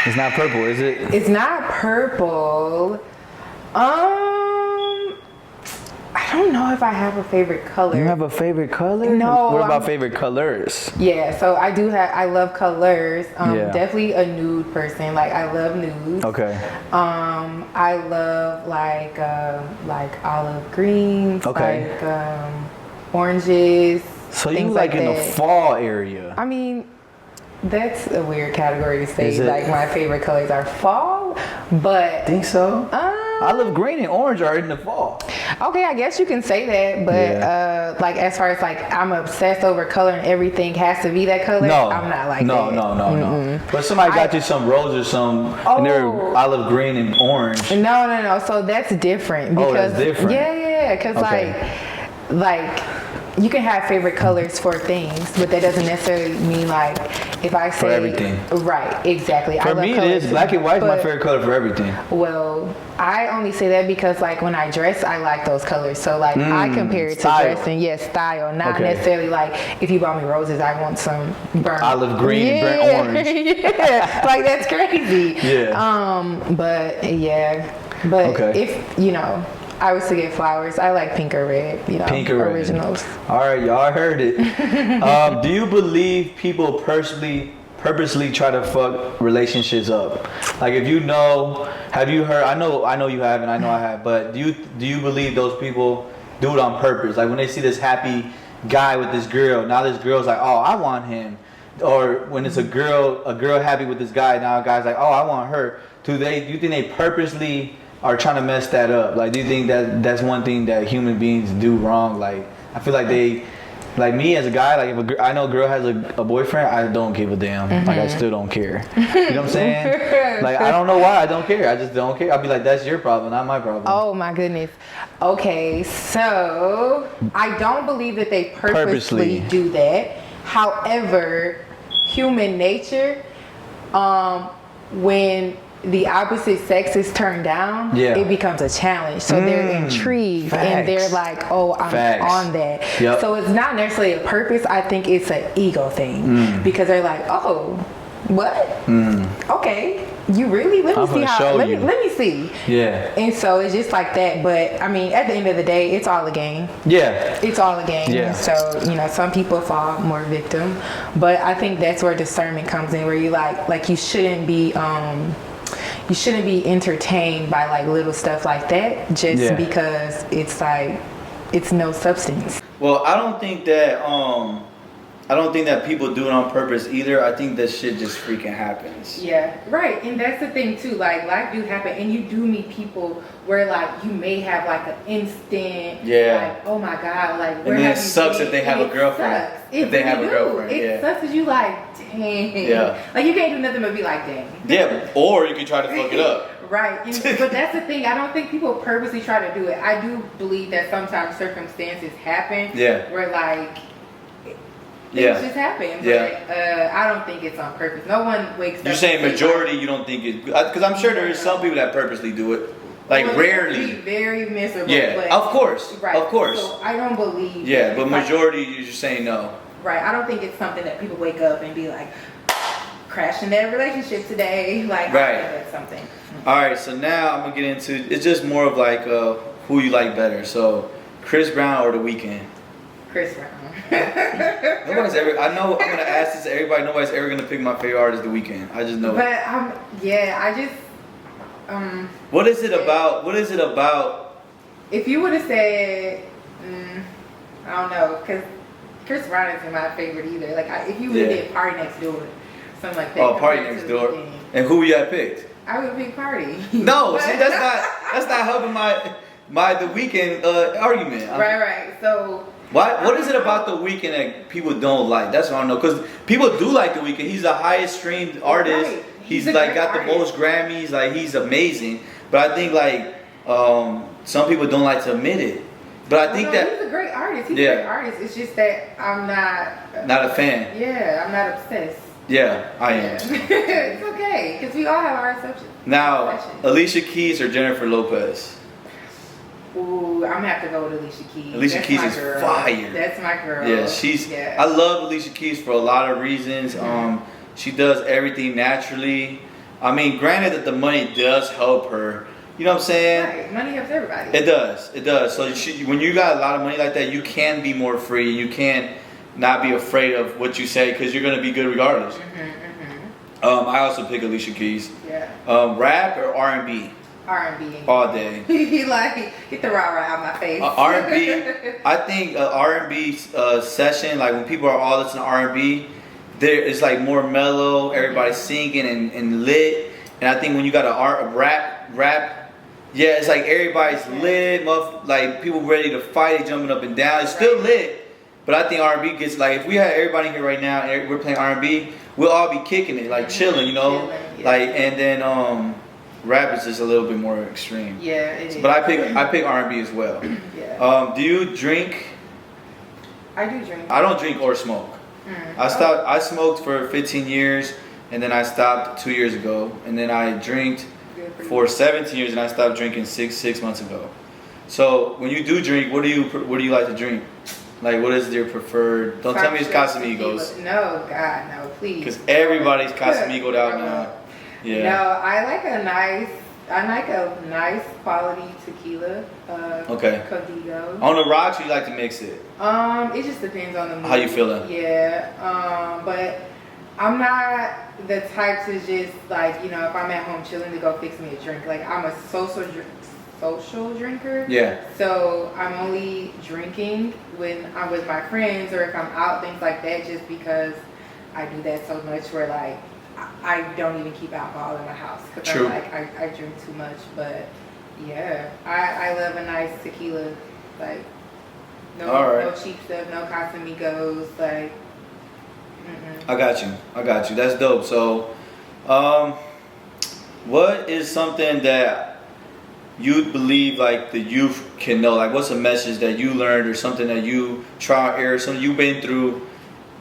It's not purple, is it? It's not purple. I don't know if I have a favorite color. You have a favorite color? No. What about favorite colors? Yeah, so I love colors. Definitely a nude person. Like I love nudes. Okay. I love like olive greens. Okay. Like oranges. So you like in the fall area? I mean, that's a weird category to say. Is it? Like my favorite colors are fall, but Think so? Olive green and orange are in the fall. Okay, I guess you can say that, but like as far as like I'm obsessed over color and everything has to be that color. No, I'm not like no, that. No. But somebody got you some roses or some, and they're olive green and orange. No. So that's different. Because, that's different. Yeah. Because like you can have favorite colors for things, but that doesn't necessarily mean like if I say For everything. Right, exactly. For me, it is black and white is my favorite color for everything. Well, I only say that because like when I dress, I like those colors. So like I compare it to dressing, yes, style, not necessarily like if you bought me roses, I want some burnt olive green and burnt orange. Yeah, like that's crazy. Yeah. But if you know, I was to get flowers, I like pink or red. You know, pink or originals. Red. All right, y'all heard it. Do you believe people purposely try to fuck relationships up? Like if you know, have you heard? I know you haven't. I know I have. But do you believe those people do it on purpose? Like when they see this happy guy with this girl, now this girl's like, oh, I want him. Or when it's a girl happy with this guy, now a guy's like, oh, I want her. Do you think they purposely are trying to mess that up? Like, do you think that that's one thing that human beings do wrong? Like, I feel like they, like me as a guy, like if I know a girl has a boyfriend, I don't give a damn. Like, I still don't care. You know what I'm saying? Like, I don't know why I don't care. I just don't care. I'll be like, that's your problem, not my problem. Oh my goodness. Okay, so I don't believe that they purposely do that. However, human nature, when the opposite sex is turned down, it becomes a challenge. So they're intrigued and they're like, oh, I'm on that. So it's not necessarily a purpose. I think it's an ego thing because they're like, oh, what? Okay, you really? Let me see how. Let me see. Yeah. And so it's just like that. But I mean, at the end of the day, it's all a game. Yeah. It's all a game. Yeah. So you know, some people fall more victim, but I think that's where discernment comes in, where you like you shouldn't be. You shouldn't be entertained by like little stuff like that just because it's like it's no substance. Well, I don't think that people do it on purpose either. I think that shit just freaking happens. Yeah, right. And that's the thing too. Like life do happen, and you do meet people where like you may have like an instant. Yeah. Like, oh my god, like. Where and then it sucks if they have a girlfriend. Sucks. It sucks because you like, dang. Yeah. Like you can't do nothing but be like, dang. Yeah. Or you can try to fuck it up. Right. But that's the thing. I don't think people purposely try to do it. I do believe that sometimes circumstances happen. Yeah. Where like. Things just happen, but I don't think it's on purpose. No one wakes up. You're saying majority, you don't think it? Because I'm sure there is some people that purposely do it. Like rarely. Very miserable. Yeah, but, of course, right. Of course. So I don't believe. Yeah, but majority, you're just saying no. Right. I don't think it's something that people wake up and be like, crashing that relationship today. Like, right. I think that's something. All right. So now I'm gonna get into. It's just more of like who you like better. So Chris Brown or The Weeknd? Chris Brown. Nobody's ever. I know. I'm gonna ask this to everybody. Nobody's ever gonna pick my favorite artist, The Weeknd. I just know. But I just. What is it about? What is it about? If you would have said, I don't know, because Chris Brown isn't my favorite either. Like if you would have did Party Next Door, something like that. Oh, Party Next Door. And who you had picked? I would have picked Party. No, see, that's not helping my The Weeknd argument. Right. So. What is it about The Weeknd that people don't like? That's what I don't know. Because people do like The Weeknd. He's the highest streamed artist. Right. He's like got the most Grammys. Like he's amazing. But I think like some people don't like to admit it. But I think that he's a great artist. He's a great artist. It's just that I'm not a fan. Yeah, I'm not obsessed. Yeah, I am. It's okay because we all have our exceptions. Now, Alicia Keys or Jennifer Lopez? Ooh, I'm gonna have to go with Alicia Keys. Alicia Keys is fire. That's my girl. Yeah, I love Alicia Keys for a lot of reasons. She does everything naturally. I mean, granted that the money does help her. You know what I'm saying? Right. Money helps everybody. It does. So when you got a lot of money like that, you can be more free. You can't not be afraid of what you say because you're gonna be good regardless. I also pick Alicia Keys. Yeah. Rap or R&B? R&B. All day. He like, get the rah-rah out my face. R&B, I think R&B session, like when people are all listening to R&B, it's like more mellow, everybody's singing and lit. And I think when you got a rap, yeah, it's like everybody's lit, like people ready to fight, jumping up and down. It's still lit, but I think R&B gets like, if we had everybody here right now and we're playing R&B, we'll all be kicking it, like chilling, you know? Like, and then rap is just a little bit more extreme. Yeah, it is. But I pick R&B as well. Yeah. Do you drink I do drink. I don't drink or smoke. I smoked for 15 years, and then I stopped 2 years ago, and then I drank for 17 years, and I stopped drinking six months ago. So when you do drink, what do you like to drink? Like, what is your preferred? Don't tell me it's Casamigos. No, God, no, please. Because everybody's Casamigoed out now. Yeah. No, I like a nice quality tequila. Okay. Codigo. On the rocks, you like to mix it? It just depends on the mood. How you feeling? Yeah. But I'm not the type to just like, if I'm at home chilling to go fix me a drink. Like, I'm a social drinker. Yeah. So I'm only drinking when I'm with my friends or if I'm out, things like that, just because I do that so much where like I don't even keep alcohol in my house because I'm like I drink too much. But yeah, I love a nice tequila, like no cheap stuff, no Casamigos, like. I got you. That's dope. So, what is something that you believe like the youth can know? Like, what's a message that you learned or something that you trial error, something you've been through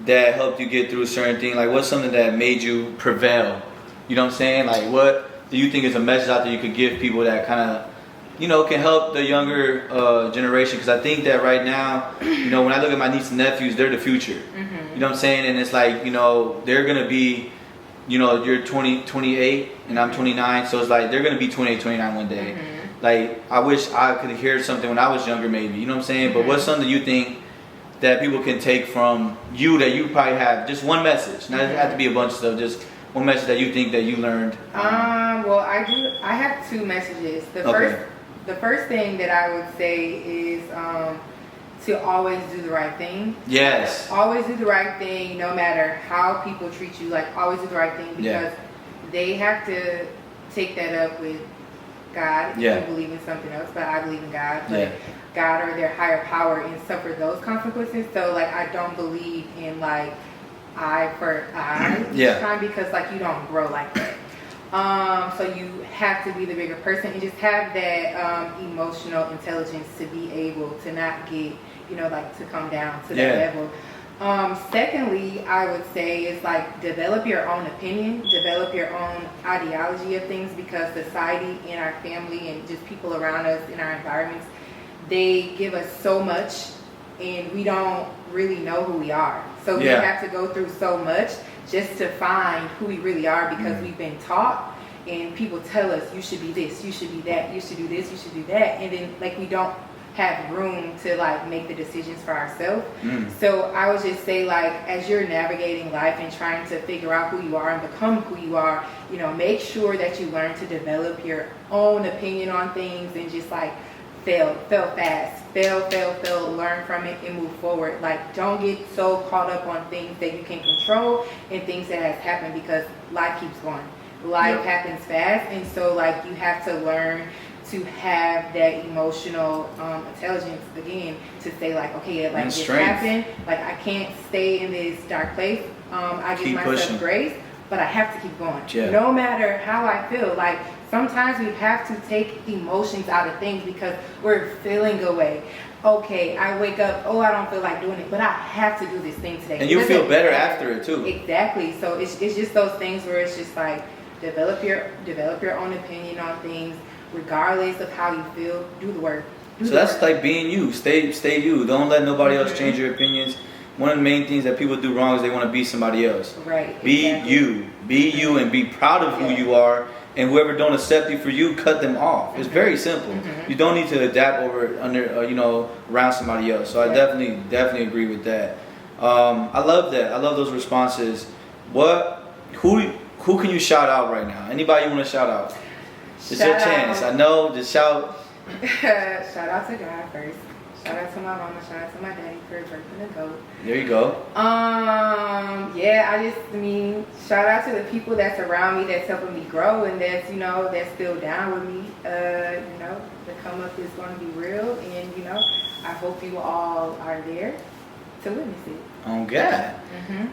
that helped you get through a certain thing? Like, what's something that made you prevail? You know what I'm saying? Like, what do you think is a message out there you could give people that kind of, can help the younger generation? Because I think that right now, when I look at my nieces and nephews, they're the future. You know what I'm saying? And it's like, they're going to be, you're 28 and I'm 29. So it's like, they're going to be 28, 29 one day. Like, I wish I could hear something when I was younger, maybe. You know what I'm saying? But what's something you think that people can take from you that you probably have? Just one message. Not it have to be a bunch of stuff. Just one message that you think that you learned. Well, I have two messages. The first thing that I would say is to always do the right thing. Yes. Always do the right thing, no matter how people treat you. Like, always do the right thing because they have to take that up with God. If you believe in something else, but I believe in God. But God or their higher power and suffer those consequences. So like, I don't believe in like eye for eye time because like you don't grow like that. So you have to be the bigger person and just have that emotional intelligence to be able to not get, like to come down to that level. Secondly, I would say is like develop your own opinion, develop your own ideology of things, because society and our family and just people around us in our environments, they give us so much and we don't really know who we are. So we have to go through so much just to find who we really are, because we've been taught and people tell us you should be this, you should be that, you should do this, you should do that, and then like we don't have room to like make the decisions for ourselves. So I would just say, like, as you're navigating life and trying to figure out who you are and become who you are, make sure that you learn to develop your own opinion on things and just like fail fast, fail, learn from it and move forward. Like, don't get so caught up on things that you can control and things that has happened, because life keeps going. Life happens fast, and so like you have to learn to have that emotional intelligence again to say like, okay, like this happened, like I can't stay in this dark place. I give myself grace, but I have to keep going. No matter how I feel. Like sometimes we have to take emotions out of things because we're feeling away. Okay, I wake up, I don't feel like doing it, but I have to do this thing today. And you feel better after it too. Exactly. So it's just those things where it's just like develop your own opinion on things. Regardless of how you feel, do the work. So that's like being you. Stay you. Don't let nobody else change your opinions. One of the main things that people do wrong is they want to be somebody else. Right. Be you. Be you and be proud of who you are. And whoever don't accept you for you, cut them off. It's very simple. You don't need to adapt around somebody else. So I definitely agree with that. I love that. I love those responses. Who can you shout out right now? Anybody you want to shout out? It's your chance. I know. Just shout. Shout out to God first. Shout out to my mama. Shout out to my daddy for birthing the goat. There you go. Shout out to the people that's around me, that's helping me grow, and that's that's still down with me. The come up is going to be real, and I hope you all are there to witness it. Oh God.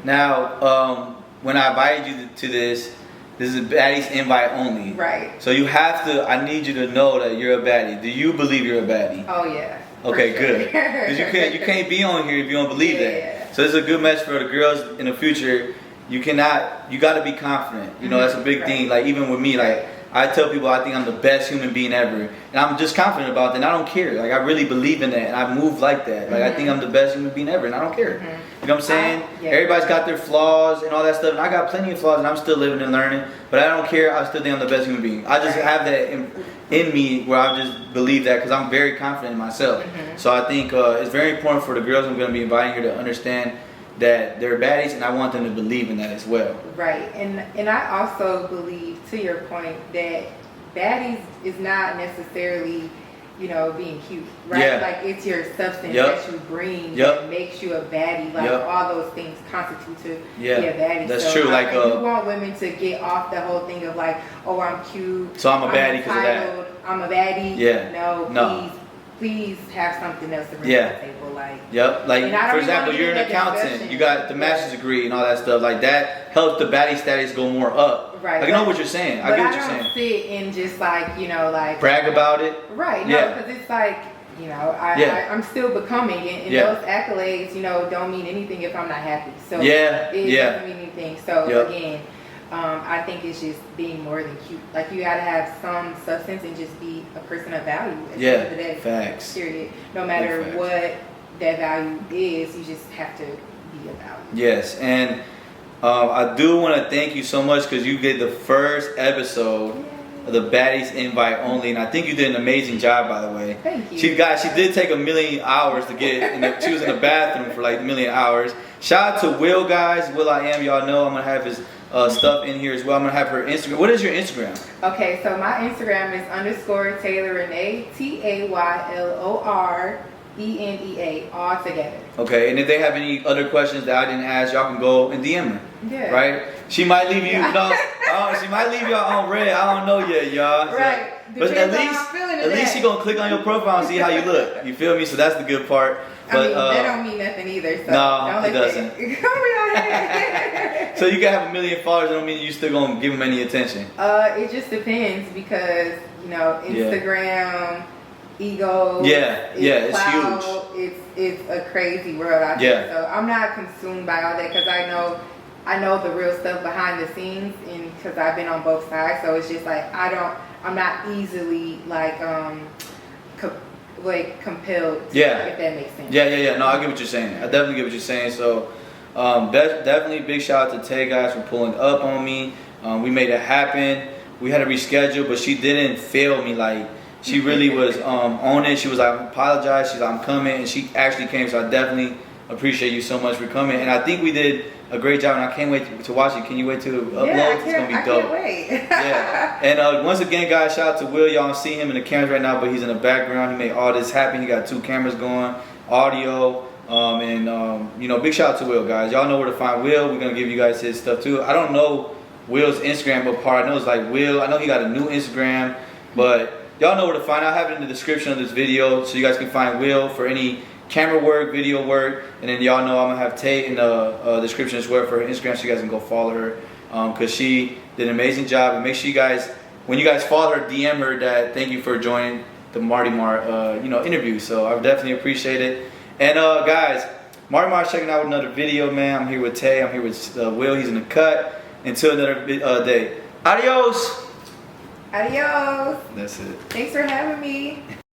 Now, when I invited you to this is a baddie's invite only. Right. So I need you to know that you're a baddie. Do you believe you're a baddie? Oh yeah. Okay, For good. sure. Because you can't be on here if you don't believe Yeah. that. So this is a good message for the girls in the future. You got to be confident. You know, that's a big thing. Like even with me, like I tell people I think I'm the best human being ever, and I'm just confident about that. And I don't care. Like I really believe in that, and I move like that. Like I think I'm the best human being ever, and I don't care. You know what I'm saying? Everybody's got their flaws and all that stuff, and I got plenty of flaws, and I'm still living and learning. But I don't care. I still think I'm the best human being. I just have that in me where I just believe that because I'm very confident in myself. So I think it's very important for the girls I'm going to be inviting here to understand that they're baddies, and I want them to believe in that as well. Right, and I also believe, to your point, that baddies is not necessarily, you know, being cute, right? Yeah. Like it's your substance that you bring that makes you a baddie. Like all those things constitute to be a baddie. That's so true. Like you want women to get off the whole thing of like, oh, I'm cute, so I'm a baddie because of that. I'm a baddie. Yeah. No. Please have something else to bring to the table. Like, like for example, you're an accountant, you got the master's degree and all that stuff. Like that helps the baddie status go more up. Right. Like, I know what you're saying. I get what you're saying. I don't sit and just like, you know, like brag about it. Right. No, because it's like, you know, I'm still becoming, and those accolades, you know, don't mean anything if I'm not happy. So it doesn't mean anything. So again, I think it's just being more than cute. Like you gotta have some substance and just be a person of value at the end of the day. Facts. Period. No matter what that value is, you just have to be of value. Yes, and I do want to thank you so much because you did the first episode of the Baddies Invite Only, and I think you did an amazing job, by the way. Thank you. She did take 1,000,000 hours to get. She was in the bathroom for like 1,000,000 hours. Shout out to Will, guys. Will I Am. Y'all know I'm gonna have his stuff in here as well. I'm gonna have her Instagram. What is your Instagram? Okay, so my Instagram is _Taylor Renee, TAYLORENEA, all together. Okay, and if they have any other questions that I didn't ask, y'all can go and DM her. Yeah. Right? She might leave you. She might leave y'all on red. I don't know yet, y'all. So, right. but at least she gonna click on your profile and see how you look. You feel me? So that's the good part. But, that don't mean nothing either. So no, it doesn't. Come So you can have 1,000,000 followers. Don't mean you still gonna give them any attention. It just depends because you know Instagram, ego. It's cloud, huge. It's a crazy world out there. So I'm not consumed by all that because I know the real stuff behind the scenes, and because I've been on both sides. So it's just like I'm not easily like compelled. If that makes sense. No, I get what you're saying. I definitely get what you're saying. So definitely big shout out to Tay, guys, for pulling up on me. We made it happen. We had to reschedule, but she didn't fail me. Like she really was on it. She was like, I apologize. She's like, I'm coming, and she actually came. So I definitely appreciate you so much for coming. And I think we did a great job, and I can't wait to watch it. Can you wait to upload? It's gonna be dope. I can't wait. And once again, guys, shout out to Will. Y'all don't see him in the cameras right now, but he's in the background. He made all this happen. He got 2 cameras going, audio, big shout out to Will, guys. Y'all know where to find Will. We're gonna give you guys his stuff too. I don't know Will's Instagram, but part I know it's like Will. I know he got a new Instagram, but y'all know where to find. I'll have it in the description of this video so you guys can find Will for any camera work, video work, and then y'all know I'm gonna have Tay in the description as well for her Instagram, so you guys can go follow her because she did an amazing job. And make sure you guys, when you guys follow her, DM her that thank you for joining the MARTYMAR interview. So I definitely appreciate it. And guys, MARTYMAR's checking out with another video, man. I'm here with Tay. I'm here with Will. He's in the cut. Until another day. Adios. Adios. That's it. Thanks for having me.